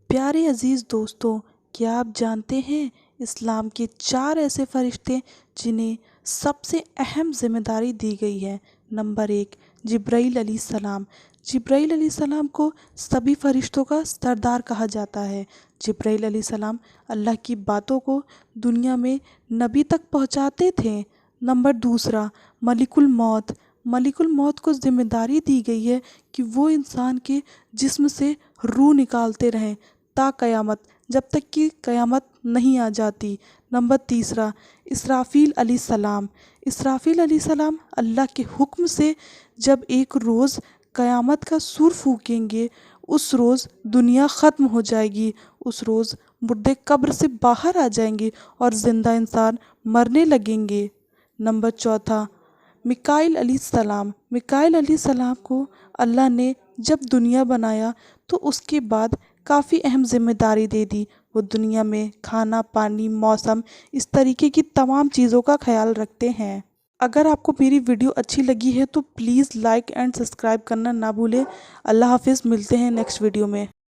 प्यारे अजीज़ दोस्तों, क्या आप जानते हैं इस्लाम के 4 ऐसे फरिश्ते जिन्हें सबसे अहम जिम्मेदारी दी गई है। नंबर 1, जिब्राईल अलैहिस्सलाम। जिब्राईल अलैहिस्सलाम को सभी फरिश्तों का सरदार कहा जाता है। जिब्राईल अलैहिस्सलाम अल्लाह की बातों को दुनिया में नबी तक पहुंचाते थे। नंबर 2, मलिकुल मौत। मलिकुल मौत को जिम्मेदारी दी गई है कि वो इंसान के जिस्म से रूह निकालते रहें ता क़यामत, जब तक कि क़यामत नहीं आ जाती। नंबर 3, इसराफ़ील अलैहिस्सलाम। इसराफ़ील अलैहिस्सलाम अल्लाह के हुक्म से जब एक रोज़ क़यामत का सूर फूकेंगे, उस रोज़ दुनिया ख़त्म हो जाएगी। उस रोज़ मुर्दे कब्र से बाहर आ जाएंगे और ज़िंदा इंसान मरने लगेंगे। नंबर 4, मिकाईल अलैहिस्सलाम। मिकाईल अलैहिस्सलाम को अल्लाह ने जब दुनिया बनाया तो उसके बाद काफ़ी अहम जिम्मेदारी दे दी। वो दुनिया में खाना, पानी, मौसम, इस तरीके की तमाम चीज़ों का ख्याल रखते हैं। अगर आपको मेरी वीडियो अच्छी लगी है तो प्लीज़ लाइक एंड सब्सक्राइब करना ना भूलें। अल्लाह हाफिज़, मिलते हैं नेक्स्ट वीडियो में।